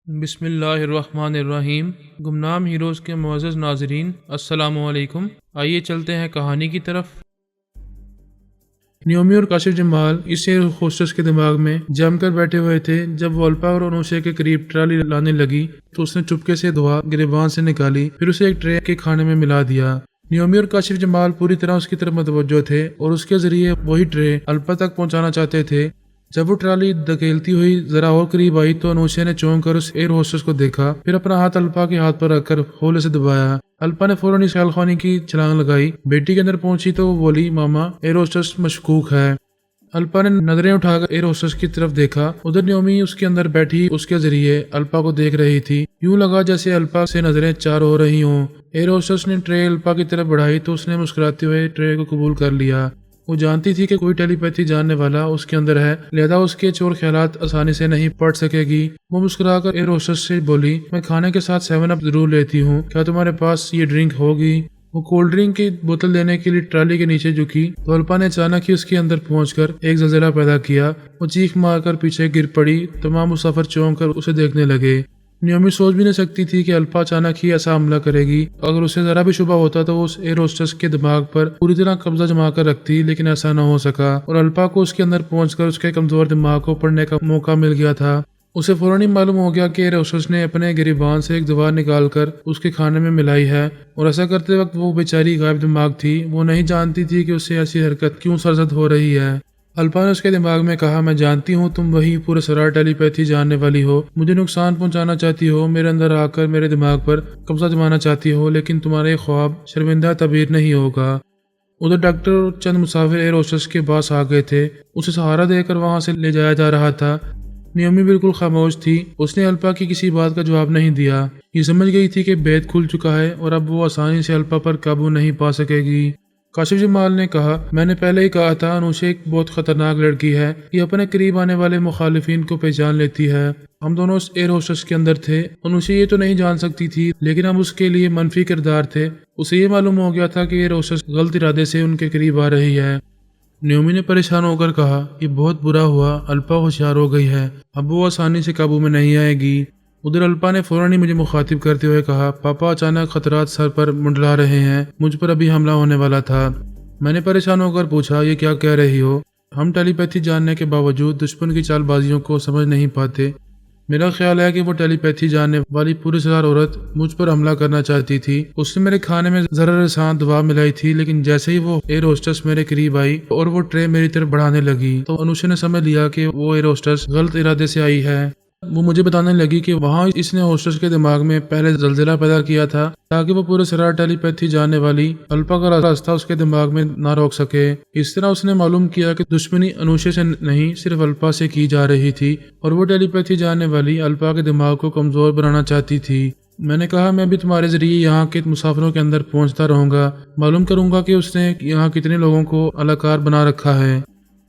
بسم اللہ الرحمن الرحیم۔ گمنام ہیروز کے معزز ناظرین، السلام علیکم۔ آئیے چلتے ہیں کہانی کی طرف۔ نیومی اور کاشف جمال اس ایئر ہوسٹس کے دماغ میں جم کر بیٹھے ہوئے تھے۔ جب وہ الپا اور انوشے کے قریب ٹرالی لانے لگی تو اس نے چپکے سے دعا گریبان سے نکالی، پھر اسے ایک ٹرے کے کھانے میں ملا دیا۔ نیومی اور کاشف جمال پوری طرح اس کی طرف متوجہ تھے اور اس کے ذریعے وہی ٹرے الپا تک پہنچانا چاہتے تھے۔ جب وہ ٹرالی دھکیلتی ہوئی ذرا اور قریب آئی تو انوشے نے چونک کر اس ایئر ہوسٹس کو دیکھا، پھر اپنا ہاتھ الپا کے ہاتھ پر رکھ کر ہولے سے دبایا۔ الپا نے فوراً اس خیال خانی کی چھلانگ لگائی۔ بیٹی کے اندر پہنچی تو وہ بولی، ماما، ایئر ہوسٹس مشکوک ہے۔ الپا نے نظریں اٹھا کر ایئر ہوسٹس کی طرف دیکھا۔ ادھر نیومی اس کے اندر بیٹھی اس کے ذریعے الپا کو دیکھ رہی تھی۔ یوں لگا جیسے الپا سے نظریں چار ہو رہی ہوں۔ ایئر ہوسٹس نے ٹرے الپا کی طرف بڑھائی تو اس نے مسکراتے ہوئے ٹرے کو قبول کر لیا۔ وہ جانتی تھی کہ کوئی ٹیلی پیتھی جاننے والا اس کے اندر ہے، لہذا اس کے چور خیالات آسانی سے نہیں پڑ سکے گی۔ وہ مسکرا کر ایئر ہوسٹس سے بولی، میں کھانے کے ساتھ 7 اپ ضرور لیتی ہوں، کیا تمہارے پاس یہ ڈرنک ہوگی؟ وہ کولڈ ڈرنک کی بوتل لینے کے لیے ٹرالی کے نیچے جھکی تو الپا نے اچانک ہی اس کے اندر پہنچ کر ایک زلزلہ پیدا کیا۔ وہ چیخ مار کر پیچھے گر پڑی۔ تمام مسافر چونک کر اسے دیکھنے لگے۔ نیومی سوچ بھی نہیں سکتی تھی کہ الپا اچانک ہی ایسا حملہ کرے گی۔ اگر اسے ذرا بھی شبہ ہوتا تو وہ اس ایئر ہوسٹس کے دماغ پر پوری طرح قبضہ جما کر رکھتی، لیکن ایسا نہ ہو سکا اور الپا کو اس کے اندر پہنچ کر اس کے کمزور دماغ کو پڑھنے کا موقع مل گیا تھا۔ اسے فوراً ہی معلوم ہو گیا کہ ایئر ہوسٹس نے اپنے گریبان سے ایک دوا نکال کر اس کے کھانے میں ملائی ہے، اور ایسا کرتے وقت وہ بیچاری غائب دماغ تھی۔ وہ نہیں جانتی تھی کہ اسے ایسی حرکت کیوں سرزد ہو رہی ہے۔ الپا نے اس کے دماغ میں کہا، میں جانتی ہوں تم وہی پورے سرار ٹیلی پیتھی جاننے والی ہو، مجھے نقصان پہنچانا چاہتی ہو، میرے اندر آ کر میرے دماغ پر قبضہ جمانا چاہتی ہو، لیکن تمہارے خواب شرمندہ تعبیر نہیں ہوگا۔ ادھر ڈاکٹر اور چند مسافر ایئر ہوسٹس کے پاس آ گئے تھے۔ اسے سہارا دے کر وہاں سے لے جایا جا رہا تھا۔ نیومی بالکل خاموش تھی۔ اس نے الپا کی کسی بات کا جواب نہیں دیا۔ یہ سمجھ گئی تھی کہ بید کھل چکا ہے اور اب وہ آسانی سے الپا پر قابو نہیں پا سکے گی۔ کاشف جمال نے کہا، میں نے پہلے ہی کہا تھا انوشے ایک بہت خطرناک لڑکی ہے، یہ اپنے قریب آنے والے مخالفین کو پہچان لیتی ہے۔ ہم دونوں اس ایئر ہوسٹس کے اندر تھے، انوشے یہ تو نہیں جان سکتی تھی، لیکن ہم اس کے لیے منفی کردار تھے۔ اسے یہ معلوم ہو گیا تھا کہ ایئر ہوسٹس غلط ارادے سے ان کے قریب آ رہی ہے۔ نیومی نے پریشان ہو کر کہا، یہ بہت برا ہوا، الپا ہوشیار ہو گئی ہے، اب وہ آسانی سے قابو میں نہیں آئے گی۔ ادھر الپا نے فوراً ہی مجھے مخاطب کرتے ہوئے کہا، پاپا اچانک خطرات سر پر منڈلا رہے ہیں، مجھ پر ابھی حملہ ہونے والا تھا۔ میں نے پریشان ہو کر پوچھا، یہ کیا کہہ رہی ہو؟ ہم ٹیلی پیتھی جاننے کے باوجود دشمن کی چال بازیوں کو سمجھ نہیں پاتے۔ میرا خیال ہے کہ وہ ٹیلی پیتھی جاننے والی پوری سرار عورت مجھ پر حملہ کرنا چاہتی تھی۔ اس نے میرے کھانے میں ذرا رساں دوا ملائی تھی، لیکن جیسے ہی وہ ایئر ہوسٹس میرے قریب آئی اور وہ ٹرے میری طرف بڑھانے لگی تو انوشے نے سمجھ لیا کہ وہ ایئر ہوسٹس غلط ارادے سے آئی ہے۔ وہ مجھے بتانے لگی کہ وہاں اس نے ہوسٹس کے دماغ میں پہلے زلزلہ پیدا کیا تھا تاکہ وہ پورے سرار ٹیلی پیتھی جاننے والی الپا کا راستہ اس کے دماغ میں نہ روک سکے۔ اس طرح اس نے معلوم کیا کہ دشمنی انوشے سے نہیں صرف الپا سے کی جا رہی تھی، اور وہ ٹیلی پیتھی جاننے والی الپا کے دماغ کو کمزور بنانا چاہتی تھی۔ میں نے کہا، میں بھی تمہارے ذریعے یہاں کے مسافروں کے اندر پہنچتا رہوں گا، معلوم کروں گا کہ اس نے یہاں کتنے لوگوں کو الاکار بنا رکھا ہے۔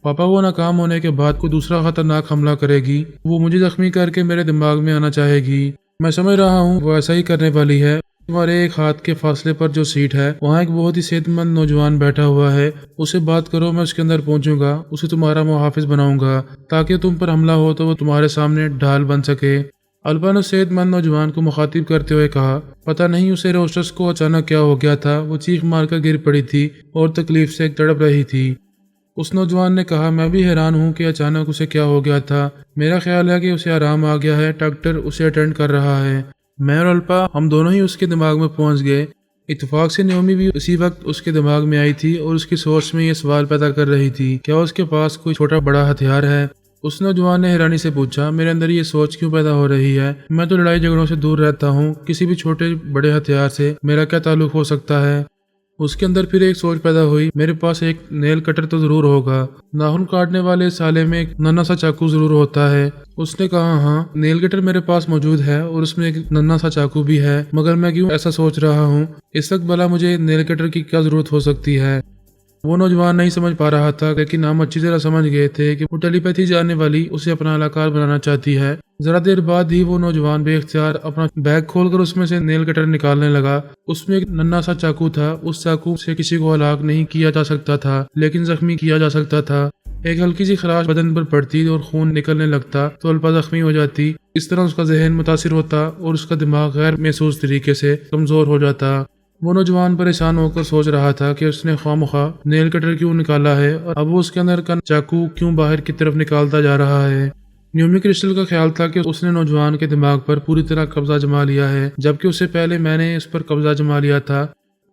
پاپا وہ ناکام ہونے کے بعد کوئی دوسرا خطرناک حملہ کرے گی، وہ مجھے زخمی کر کے میرے دماغ میں آنا چاہے گی۔ میں سمجھ رہا ہوں وہ ایسا ہی کرنے والی ہے۔ تمہارے ایک ہاتھ کے فاصلے پر جو سیٹ ہے وہاں ایک بہت ہی صحت مند نوجوان بیٹھا ہوا ہے، اسے بات کرو، میں اس کے اندر پہنچوں گا، اسے تمہارا محافظ بناؤں گا تاکہ تم پر حملہ ہو تو وہ تمہارے سامنے ڈھال بن سکے۔ الپا نے صحت مند نوجوان کو مخاطب کرتے ہوئے کہا، پتہ نہیں اسے ہوسٹس کو اچانک کیا ہو گیا تھا، وہ چیخ مار کر گر پڑی تھی اور تکلیف سے تڑپ رہی تھی۔ اس نوجوان نے کہا، میں بھی حیران ہوں کہ اچانک اسے کیا ہو گیا تھا، میرا خیال ہے کہ اسے آرام آ گیا ہے، ڈاکٹر اسے اٹینڈ کر رہا ہے۔ میں اور الپا ہم دونوں ہی اس کے دماغ میں پہنچ گئے۔ اتفاق سے نیومی بھی اسی وقت اس کے دماغ میں آئی تھی اور اس کی سوچ میں یہ سوال پیدا کر رہی تھی، کیا اس کے پاس کوئی چھوٹا بڑا ہتھیار ہے؟ اس نوجوان نے حیرانی سے پوچھا، میرے اندر یہ سوچ کیوں پیدا ہو رہی ہے؟ میں تو لڑائی جھگڑوں سے دور رہتا ہوں، کسی بھی چھوٹے بڑے ہتھیار سے میرا کیا تعلق ہو سکتا ہے؟ اس کے اندر پھر ایک سوچ پیدا ہوئی، میرے پاس ایک نیل کٹر تو ضرور ہوگا، ناخن کاٹنے والے سالے میں ایک ننھا سا چاقو ضرور ہوتا ہے۔ اس نے کہا، ہاں نیل کٹر میرے پاس موجود ہے اور اس میں ایک ننھا سا چاقو بھی ہے، مگر میں کیوں ایسا سوچ رہا ہوں؟ اس وقت بھلا مجھے نیل کٹر کی کیا ضرورت ہو سکتی ہے؟ وہ نوجوان نہیں سمجھ پا رہا تھا، لیکن ہم اچھی طرح سمجھ گئے تھے کہ وہ ٹیلی پیتھی جاننے والی اسے اپنا الاکار بنانا چاہتی ہے۔ ذرا دیر بعد ہی وہ نوجوان بے اختیار اپنا بیگ کھول کر اس میں سے نیل کٹر نکالنے لگا۔ اس میں ایک ننھا سا چاقو تھا۔ اس چاقو سے کسی کو ہلاک نہیں کیا جا سکتا تھا، لیکن زخمی کیا جا سکتا تھا۔ ایک ہلکی سی خراش بدن پر پڑتی اور خون نکلنے لگتا تو الپا زخمی ہو جاتی۔ اس طرح اس کا ذہن متاثر ہوتا اور اس کا دماغ غیر محسوس طریقے سے کمزور ہو جاتا۔ وہ نوجوان پریشان ہو کر سوچ رہا تھا کہ اس نے خواہ مخواہ نیل کٹر کیوں نکالا ہے اور اب وہ اس کے اندر کا چاقو کیوں باہر کی طرف نکالتا جا رہا ہے۔ نیومی کرسٹل کا خیال تھا کہ اس نے نوجوان کے دماغ پر پوری طرح قبضہ جما لیا ہے، جبکہ اس سے پہلے میں نے اس پر قبضہ جما لیا تھا۔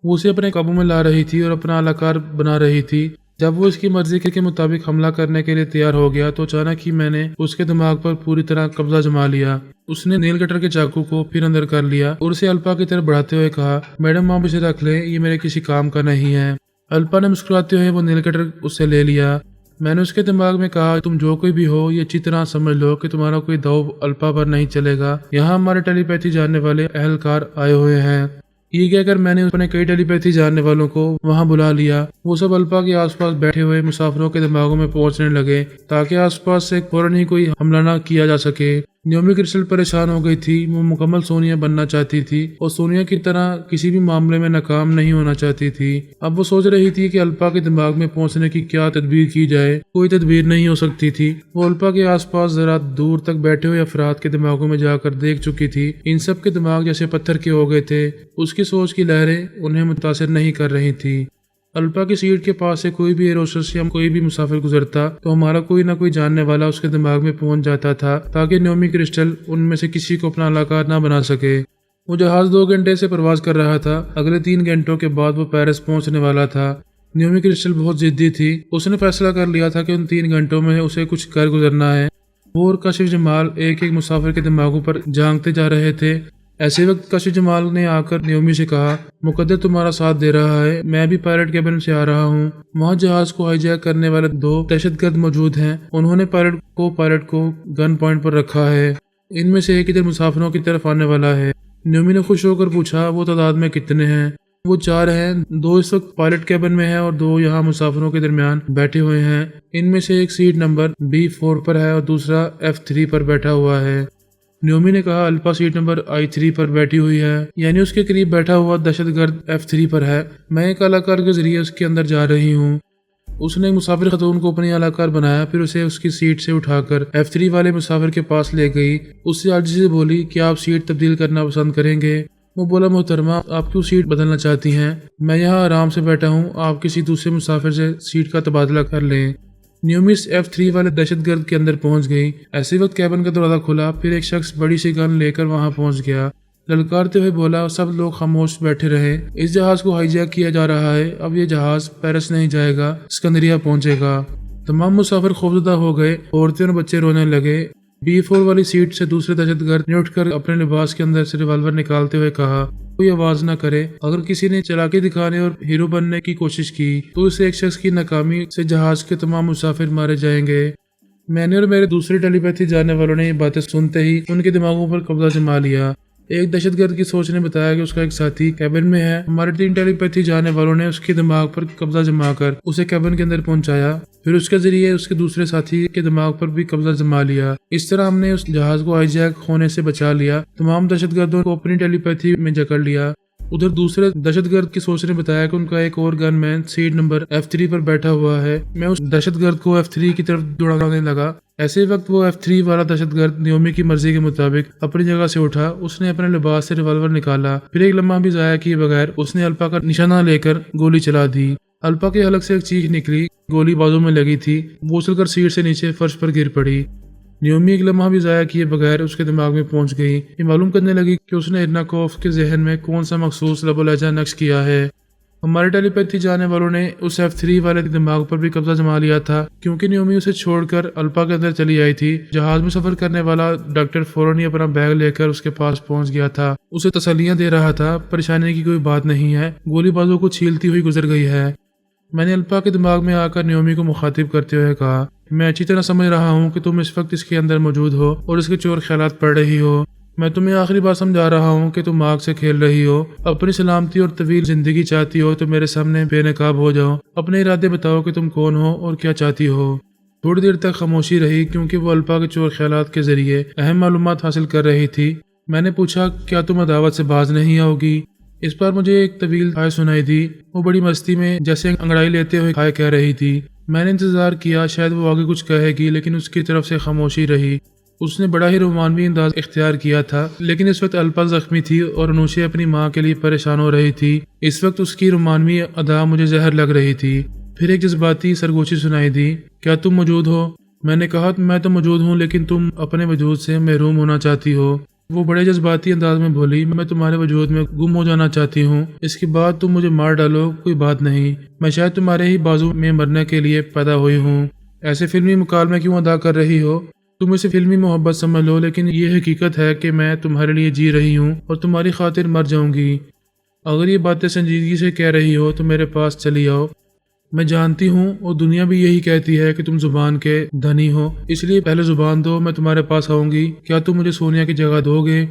وہ اسے اپنے قابو میں لا رہی تھی اور اپنا اہلکار بنا رہی تھی۔ جب وہ اس کی مرضی کے مطابق حملہ کرنے کے لیے تیار ہو گیا تو اچانک ہی میں نے اس کے دماغ پر پوری طرح قبضہ جما لیا۔ اس نے نیل کٹر کے چاقو کو پھر اندر کر لیا اور اسے الپا کی طرف بڑھاتے ہوئے کہا، میڈم آپ اسے رکھ لیں، یہ میرے کسی کام کا نہیں ہے۔ الپا نے مسکراتے ہوئے وہ نیل کٹر اس سے لے لیا۔ میں نے اس کے دماغ میں کہا، تم جو کوئی بھی ہو یہ اچھی طرح سمجھ لو کہ تمہارا کوئی داؤ الپا پر نہیں چلے گا۔ یہاں ہمارے ٹیلی پیتھی جاننے والے اہلکار آئے ہوئے ہیں۔ یہ کہہ کر میں نے اپنے کئی ٹیلی پیتھی جاننے والوں کو وہاں بلا لیا۔ وہ سب الپا کے آس پاس بیٹھے ہوئے مسافروں کے دماغوں میں پہنچنے لگے تاکہ آس پاس سے فوراً ہی کوئی حملہ نہ کیا جا سکے۔ نیومی کرسٹل پریشان ہو گئی تھی۔ وہ مکمل سونیا بننا چاہتی تھی اور سونیا کی طرح کسی بھی معاملے میں ناکام نہیں ہونا چاہتی تھی۔ اب وہ سوچ رہی تھی کہ الپا کے دماغ میں پہنچنے کی کیا تدبیر کی جائے۔ کوئی تدبیر نہیں ہو سکتی تھی۔ وہ الپا کے آس پاس ذرا دور تک بیٹھے ہوئے افراد کے دماغوں میں جا کر دیکھ چکی تھی۔ ان سب کے دماغ جیسے پتھر کے ہو گئے تھے۔ اس کی سوچ کی لہریں انہیں متاثر نہیں کر رہی تھی۔ الپا کی سیٹ کے پاس سے کوئی بھی ایروسس یا کوئی بھی مسافر گزرتا تو ہمارا کوئی نہ کوئی جاننے والا اس کے دماغ میں پہنچ جاتا تھا تاکہ نیومی کرسٹل ان میں سے کسی کو اپنا علاقہ نہ بنا سکے۔ وہ جہاز 2 گھنٹے سے پرواز کر رہا تھا۔ اگلے 3 گھنٹوں کے بعد وہ پیرس پہنچنے والا تھا۔ نیومی کرسٹل بہت ضدی تھی۔ اس نے فیصلہ کر لیا تھا کہ ان 3 گھنٹوں میں اسے کچھ کر گزرنا ہے۔ وہ اور کشف جمال ایک ایک مسافر کے دماغوں پر جھانکتے جا رہے تھے۔ ایسے وقت کشف جمال نے آ کر نیومی سے کہا، مقدر تمہارا ساتھ دے رہا ہے، میں بھی پائلٹ کیبن سے آ رہا ہوں۔ وہاں جہاز کو ہائی جیک کرنے والے 2 دہشت گرد موجود ہیں۔ انہوں نے پائلٹ کو گن پوائنٹ پر رکھا ہے۔ ان میں سے ایک ادھر مسافروں کی طرف آنے والا ہے۔ نیومی نے خوش ہو کر پوچھا، وہ تعداد میں کتنے ہیں؟ وہ 4 ہیں، 2 اس وقت پائلٹ کیبن میں ہیں اور 2 یہاں مسافروں کے درمیان بیٹھے ہوئے ہیں۔ ان میں سے ایک سیٹ نمبر B4 پر ہے اور دوسرا F3 پر بیٹھا ہوا ہے۔ نیومی نے کہا، الپا سیٹ نمبر I3 پر بیٹھی ہوئی ہے، یعنی اس کے قریب بیٹھا ہوا دہشت گرد F3 پر ہے۔ میں ایک اہلکار کے ذریعے اس کے اندر جا رہی ہوں۔ اس نے ایک مسافر خاتون کو اپنی اہلکار بنایا، پھر اسے اس کی سیٹ سے اٹھا کر F3 والے مسافر کے پاس لے گئی۔ اس سے عاجزی سے بولی، کیا آپ سیٹ تبدیل کرنا پسند کریں گے؟ وہ بولا، محترمہ آپ کیوں سیٹ بدلنا چاہتی ہیں؟ میں یہاں آرام سے بیٹھا ہوں، آپ کسی دوسرے مسافر سے سیٹ کا تبادلہ کر لیں۔ نیومی F3 والے دہشت گرد کے اندر پہنچ گئی۔ ایسے وقت کیبن کا دروازہ کھلا، پھر ایک شخص بڑی سی گن لے کر وہاں پہنچ گیا۔ للکارتے ہوئے بولا، سب لوگ خاموش بیٹھے رہے، اس جہاز کو ہائی جیک کیا جا رہا ہے۔ اب یہ جہاز پیرس نہیں جائے گا، اسکندریہ پہنچے گا۔ تمام مسافر خوفزدہ ہو گئے، عورتیں اور بچے رونے لگے۔ B4 والی سیٹ سے دوسرے دہشت گرد نے اٹھ کر اپنے لباس کے اندر سے ریوالور نکالتے ہوئے کہا، کوئی آواز نہ کرے، اگر کسی نے چلاکی دکھانے اور ہیرو بننے کی کوشش کی تو اس ایک شخص کی ناکامی سے جہاز کے تمام مسافر مارے جائیں گے۔ میں نے اور میرے دوسرے ٹیلی پیتھی جاننے والوں نے یہ باتیں سنتے ہی ان کے دماغوں پر قبضہ جما لیا۔ ایک دہشت گرد کی سوچ نے بتایا کہ اس کا ایک ساتھی کیبن میں ہے۔ ہمارے 3 ٹیلی پیتھی جاننے والوں نے اس کے دماغ پر قبضہ جما کر اسے کیبن کے اندر پہنچایا، پھر اس کے ذریعے اس کے دوسرے ساتھی کے دماغ پر بھی قبضہ جما لیا۔ اس طرح ہم نے اس جہاز کو ہائی جیک ہونے سے بچا لیا۔ تمام دہشت گردوں کو اپنی ٹیلی پیتھی میں جکڑ لیا۔ ادھر دوسرے دہشت گرد کی سوچ نے بتایا کہ ان کا ایک اور گن مین سیٹ نمبر F3 پر بیٹھا ہوا ہے۔ میں اس دہشت گرد کو F3 کی طرف دوڑانے لگا۔ ایسے وقت وہ F3 والا دہشت گرد نیومی کی مرضی کے مطابق اپنی جگہ سے اٹھا۔ اس نے اپنے لباس سے ریوالور نکالا، پھر ایک لمحہ بھی ضائع کیے بغیر اس نے الپا کا نشانہ لے کر گولی چلا دی۔ الپا کے حلق سے ایک چیخ نکلی، گولی بازو میں لگی تھی، وہ اچھل کر سیٹ سے نیچے فرش پر گر پڑی۔ نیومی ایک لمحہ بھی ضائع کیے بغیر اس کے دماغ میں پہنچ گئی۔ یہ معلوم کرنے لگی کہ اس نے ارناکوف کے ذہن میں کون سا مخصوص لب و لہجہ نقش کیا ہے۔ ہمارے ٹیلی پیتھی جانے والوں نے اس F3 والے کے دماغ پر بھی قبضہ جما لیا تھا، کیونکہ نیومی اسے چھوڑ کر الپا کے اندر چلی آئی تھی۔ جہاز میں سفر کرنے والا ڈاکٹر فوراً ہی اپنا بیگ لے کر اس کے پاس پہنچ گیا تھا، اسے تسلیاں دے رہا تھا، پریشانی کی کوئی بات نہیں ہے، گولی بازوں کو چھیلتی ہوئی گزر گئی ہے۔ میں نے الپا کے دماغ میں آ کر نیومی کو مخاطب کرتے ہوئے کہا، میں اچھی طرح سمجھ رہا ہوں کہ تم اس وقت اس کے اندر موجود ہو اور اس کے چور خیالات پڑھ رہی ہو۔ میں تمہیں آخری بار سمجھا رہا ہوں کہ تم آگ سے کھیل رہی ہو۔ اپنی سلامتی اور طویل زندگی چاہتی ہو تو میرے سامنے بے نقاب ہو جاؤ، اپنے ارادے بتاؤ کہ تم کون ہو اور کیا چاہتی ہو۔ تھوڑی دیر تک خاموشی رہی، کیونکہ وہ الپا کے چور خیالات کے ذریعے اہم معلومات حاصل کر رہی تھی۔ میں نے پوچھا، کیا تم عداوت سے باز نہیں آؤ گی؟ اس پر مجھے ایک طویل ہائے سنائی دی۔ وہ بڑی مستی میں جیسے انگڑائی لیتے ہوئے ہائے کہہ رہی تھی۔ میں نے انتظار کیا شاید وہ آگے کچھ کہے گی، لیکن اس کی طرف سے خاموشی رہی۔ اس نے بڑا ہی رومانوی انداز اختیار کیا تھا، لیکن اس وقت الپا زخمی تھی اور انوشے اپنی ماں کے لیے پریشان ہو رہی تھی۔ اس وقت اس کی رومانوی ادا مجھے زہر لگ رہی تھی۔ پھر ایک جذباتی سرگوشی سنائی دی، کیا تم موجود ہو؟ میں نے کہا میں تو موجود ہوں، لیکن تم اپنے وجود سے محروم ہونا چاہتی ہو۔ وہ بڑے جذباتی انداز میں بولی، میں تمہارے وجود میں گم ہو جانا چاہتی ہوں، اس کے بعد تم مجھے مار ڈالو کوئی بات نہیں، میں شاید تمہارے ہی بازو میں مرنے کے لیے پیدا ہوئی ہوں۔ ایسے فلمی مکالمے کیوں ادا کر رہی ہو؟ تم اسے فلمی محبت سمجھ لو، لیکن یہ حقیقت ہے کہ میں تمہارے لیے جی رہی ہوں اور تمہاری خاطر مر جاؤں گی۔ اگر یہ باتیں سنجیدگی سے کہہ رہی ہو تو میرے پاس چلی آؤ۔ میں جانتی ہوں اور دنیا بھی یہی کہتی ہے کہ تم زبان کے دھنی ہو، اس لیے پہلے زبان دو، میں تمہارے پاس آؤں گی۔ کیا تم مجھے سونیا کی جگہ دو گے؟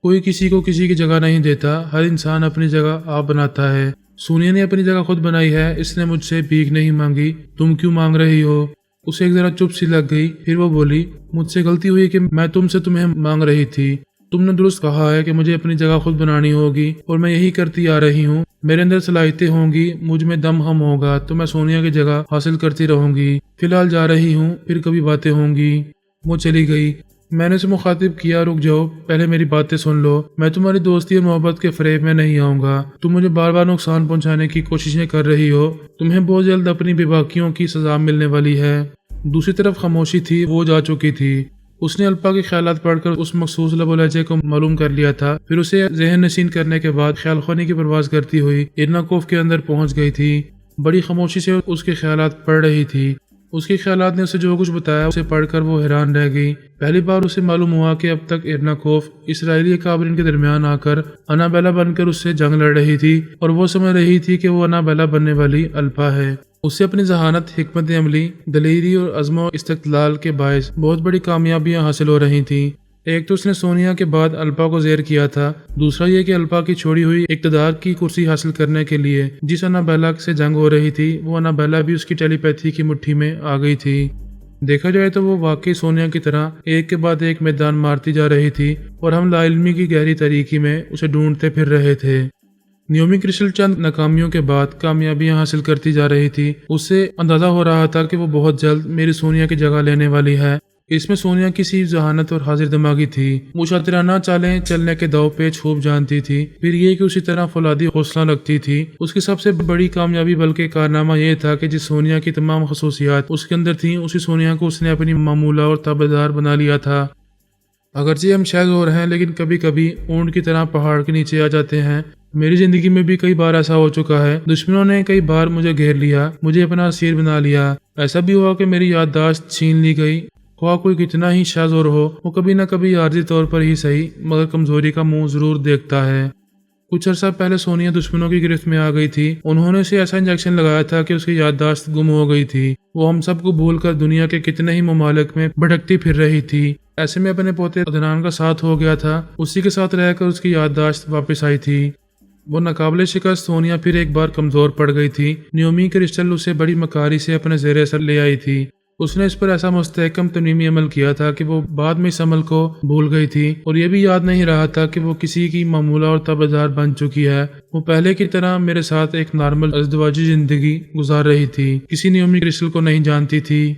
کوئی کسی کو کسی کی جگہ نہیں دیتا، ہر انسان اپنی جگہ آپ بناتا ہے۔ سونیا نے اپنی جگہ خود بنائی ہے، اس نے مجھ سے بھیک نہیں مانگی، تم کیوں مانگ رہی ہو؟ اسے ایک ذرا چپ سی لگ گئی، پھر وہ بولی، مجھ سے غلطی ہوئی کہ میں تم سے تمہیں مانگ رہی تھی۔ تم نے درست کہا ہے کہ مجھے اپنی جگہ خود بنانی ہوگی اور میں یہی کرتی آ رہی ہوں۔ میرے اندر صلاحیتیں ہوں گی، مجھ میں دم ہم ہوگا تو میں سونیا کی جگہ حاصل کرتی رہوں گی۔ فی الحال جا رہی ہوں، پھر کبھی باتیں ہوں گی۔ وہ چلی گئی۔ میں نے اسے مخاطب کیا، رک جاؤ، پہلے میری باتیں سن لو۔ میں تمہاری دوستی اور محبت کے فریب میں نہیں آؤں گا۔ تم مجھے بار بار نقصان پہنچانے کی کوششیں کر رہی ہو، تمہیں بہت جلد اپنی بے باکیوں کی سزا ملنے والی ہے۔ دوسری طرف خاموشی تھی، وہ جا چکی تھی۔ اس نے الپا کے خیالات پڑھ کر اس مخصوص لب و لہجے کو معلوم کر لیا تھا، پھر اسے ذہن نشین کرنے کے بعد خیال خوانی کی پرواز کرتی ہوئی ارناکوف کے اندر پہنچ گئی تھی۔ بڑی خاموشی سے اس کے خیالات پڑھ رہی تھی۔ اس کے خیالات نے اسے جو کچھ بتایا اسے پڑھ کر وہ حیران رہ گئی۔ پہلی بار اسے معلوم ہوا کہ اب تک ارناکوف اسرائیلی اکابرین کے درمیان آ کر انابیلا بن کر اس سے جنگ لڑ رہی تھی اور وہ سمجھ رہی تھی کہ وہ انابیلا بننے والی الپا ہے۔ اسے اپنی ذہانت، حکمت عملی، دلیری اور عزم و استقلال کے باعث بہت بڑی کامیابیاں حاصل ہو رہی تھیں۔ ایک تو اس نے سونیا کے بعد الپا کو زیر کیا تھا، دوسرا یہ کہ الپا کی چھوڑی ہوئی اقتدار کی کرسی حاصل کرنے کے لیے جس انابیلا سے جنگ ہو رہی تھی، وہ انابیلا بھی اس کی ٹیلی پیتھی کی مٹھی میں آ گئی تھی۔ دیکھا جائے تو وہ واقعی سونیا کی طرح ایک کے بعد ایک میدان مارتی جا رہی تھی اور ہم لا علمی کی گہری تاریکی میں اسے ڈھونڈتے پھر رہے تھے۔ نیومی کرسٹل چند ناکامیوں کے بعد کامیابیاں حاصل کرتی جا رہی تھی۔ اس سے اندازہ ہو رہا تھا کہ وہ بہت جلد میری سونیا کی جگہ لینے والی ہے۔ اس میں سونیا کی سی ذہانت اور حاضر دماغی تھی۔ وہ شاطرانہ چالیں چلنے کے داؤ پیچ خوب جانتی تھی۔ پھر یہ کہ اسی طرح فولادی حوصلہ رکھتی تھی۔ اس کی سب سے بڑی کامیابی بلکہ کارنامہ یہ تھا کہ جس سونیا کی تمام خصوصیات اس کے اندر تھیں، اسی سونیا کو اس نے اپنی معمولہ اور تابعدار بنا لیا تھا۔ اگرچہ ہم شاید اور ہیں، لیکن کبھی کبھی اونٹ کی طرح پہاڑ کے نیچے آ جاتے ہیں۔ میری زندگی میں بھی کئی بار ایسا ہو چکا ہے۔ دشمنوں نے کئی بار مجھے گھیر لیا، مجھے اپنا اسیر بنا لیا۔ ایسا بھی ہوا کہ میری یادداشت چھین لی گئی۔ خواہ کوئی کتنا ہی شاذور ہو، وہ کبھی نہ کبھی عارضی طور پر ہی صحیح مگر کمزوری کا منہ ضرور دیکھتا ہے۔ کچھ عرصہ پہلے سونیا دشمنوں کی گرفت میں آ گئی تھی۔ انہوں نے اسے ایسا انجیکشن لگایا تھا کہ اس کی یادداشت گم ہو گئی تھی۔ وہ ہم سب کو بھول کر دنیا کے کتنے ہی ممالک میں بھٹکتی پھر رہی تھی۔ ایسے میں اپنے پوتے عدنان کا ساتھ ہو گیا تھا، اسی کے ساتھ رہ کر اس کی یادداشت واپس آئی تھی۔ وہ ناقابل شکست سونیا پھر ایک بار کمزور پڑ گئی تھی۔ نیومی کرسٹل اسے بڑی مکاری سے اپنے زیر اثر لے آئی تھی۔ اس نے اس پر ایسا مستحکم تنظیمی عمل کیا تھا کہ وہ بعد میں اس عمل کو بھول گئی تھی اور یہ بھی یاد نہیں رہا تھا کہ وہ کسی کی معمولہ اور تابعدار بن چکی ہے۔ وہ پہلے کی طرح میرے ساتھ ایک نارمل ازدواجی زندگی گزار رہی تھی، کسی نیومی کرسٹل کو نہیں جانتی تھی۔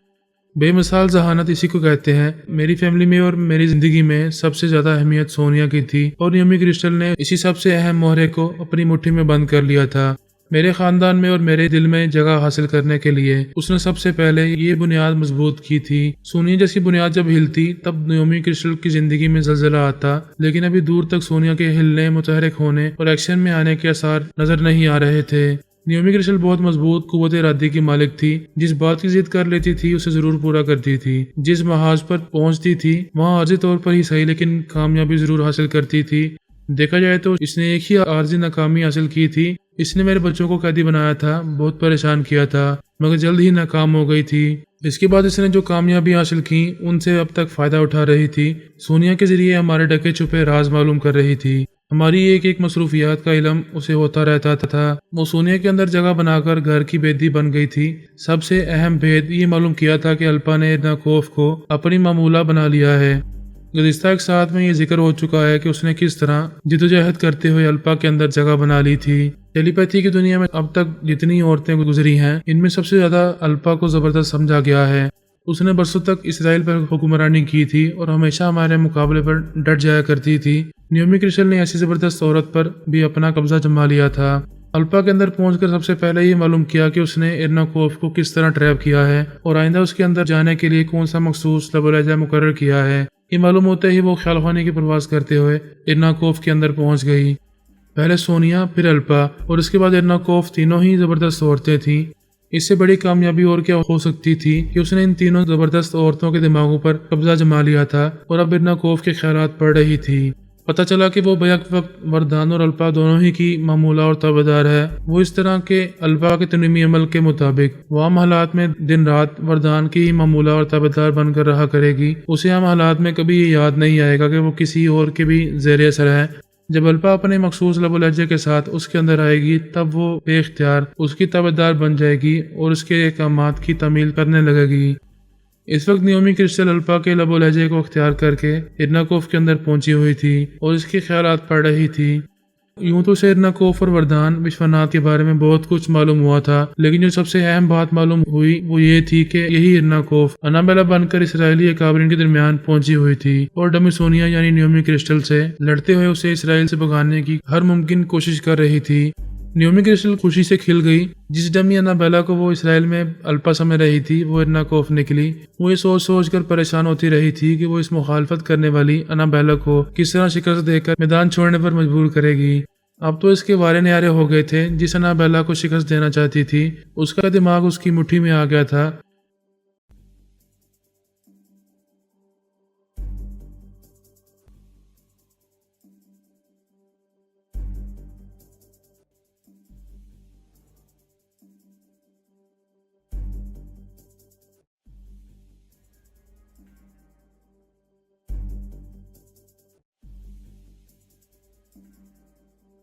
بے مثال ذہانت اسی کو کہتے ہیں۔ میری فیملی میں اور میری زندگی میں سب سے زیادہ اہمیت سونیا کی تھی اور نیومی کرسٹل نے اسی سب سے اہم مہرے کو اپنی مٹھی میں بند کر لیا تھا۔ میرے خاندان میں اور میرے دل میں جگہ حاصل کرنے کے لیے اس نے سب سے پہلے یہ بنیاد مضبوط کی تھی۔ سونیا جیسی بنیاد جب ہلتی تب نیومی کرسٹل کی زندگی میں زلزلہ آتا، لیکن ابھی دور تک سونیا کے ہلنے، متحرک ہونے اور ایکشن میں آنے کے آثار نظر نہیں آ رہے تھے۔ نیومی کرسٹل بہت مضبوط قوت ارادی کی مالک تھی۔ جس بات کی ضد کر لیتی تھی اسے ضرور پورا کرتی تھی۔ جس محاذ پر پہنچتی تھی وہاں عارضی طور پر ہی صحیح لیکن کامیابی ضرور حاصل کرتی تھی۔ دیکھا جائے تو اس نے ایک ہی عارضی ناکامی حاصل کی تھی۔ اس نے میرے بچوں کو قیدی بنایا تھا، بہت پریشان کیا تھا، مگر جلد ہی ناکام ہو گئی تھی۔ اس کے بعد اس نے جو کامیابی حاصل کی ان سے اب تک فائدہ اٹھا رہی تھی۔ سونیا کے ذریعے ہمارے ڈکے چھپے راز معلوم کر رہی تھی۔ ہماری ایک ایک مصروفیات کا علم اسے ہوتا رہتا تھا۔ وہ سونیا کے اندر جگہ بنا کر گھر کی بیدی بن گئی تھی۔ سب سے اہم بھید یہ معلوم کیا تھا کہ الپا نے ارناکوف کو اپنی معمولہ بنا لیا ہے۔ گزشتہ ایک ساتھ میں یہ ذکر ہو چکا ہے کہ اس نے کس طرح جدوجہد کرتے ہوئے الپا کے اندر جگہ بنا لی تھی۔ ٹیلی پیتھی کی دنیا میں اب تک جتنی عورتیں گزری ہیں ان میں سب سے زیادہ الپا کو زبردست سمجھا گیا ہے۔ اس نے برسوں تک اسرائیل پر حکمرانی کی تھی اور ہمیشہ ہمارے مقابلے پر ڈٹ جایا کرتی تھی۔ نیومی کرسٹل نے ایسی زبردست عورت پر بھی اپنا قبضہ جما لیا تھا۔ الپا کے اندر پہنچ کر سب سے پہلے یہ معلوم کیا کہ اس نے ایرناکوف کو کس طرح ٹریپ کیا ہے اور آئندہ اس کے اندر جانے کے لیے کون سا مخصوص لب و لہجہ مقرر کیا ہے۔ یہ معلوم ہوتے ہی وہ خیال خانے کی پرواز کرتے ہوئے ایرناکوف کے اندر پہنچ گئی۔ پہلے سونیا، پھر الپا اور اس کے بعد ایرناکوف، تینوں ہی زبردست عورتیں تھیں۔ اس سے بڑی کامیابی اور کیا ہو سکتی تھی کہ اس نے ان تینوں زبردست عورتوں کے دماغوں پر قبضہ جما لیا تھا اور اب ایرناکوف کے خیالات پڑ رہی تھی۔ پتہ چلا کہ وہ بیک وقت وردان اور الپا دونوں ہی کی معمولہ اور تابعدار ہے۔ وہ اس طرح کہ الپا کے تنظیمی عمل کے مطابق وہ عام حالات میں دن رات وردان کی معمولہ اور تابعدار بن کر رہا کرے گی۔ اسے عام حالات میں کبھی یہ یاد نہیں آئے گا کہ وہ کسی اور کے بھی زیر اثر ہے۔ جب الپا اپنے مخصوص لب و لہجے کے ساتھ اس کے اندر آئے گی تب وہ بے اختیار اس کی تابعدار بن جائے گی اور اس کے احکامات کی تعمیل کرنے لگے گی۔ اس وقت نیومی کرسٹل الپا کے لب و لہجے کو اختیار کر کے ایرناکوف کے اندر پہنچی ہوئی تھی اور اس کے خیالات پڑھ رہی تھی۔ یوں تو اسے ایرناکوف اور وردان وشوناتھ کے بارے میں بہت کچھ معلوم ہوا تھا، لیکن جو سب سے اہم بات معلوم ہوئی وہ یہ تھی کہ یہی ایرناکوف انابیلا بن کر اسرائیلی اکابرین کے درمیان پہنچی ہوئی تھی اور ڈمی سونیا یعنی نیومی کرسٹل سے لڑتے ہوئے اسے اسرائیل سے بھگانے کی ہر ممکن کوشش کر رہی تھی۔ نیومی کرسٹل خوشی سے کھل گئی۔ جس ڈمی انابیلا کو وہ اسرائیل میں الپا سمجھ رہی تھی وہ ایرناکوف نکلی۔ وہ یہ سوچ سوچ کر پریشان ہوتی رہی تھی کہ وہ اس مخالفت کرنے والی انابیلا کو کس طرح شکست دے کر میدان چھوڑنے پر مجبور کرے گی۔ اب تو اس کے وارے نیارے ہو گئے تھے۔ جس انابیلا کو شکست دینا چاہتی تھی اس کا دماغ اس کی مٹھی میں آ گیا تھا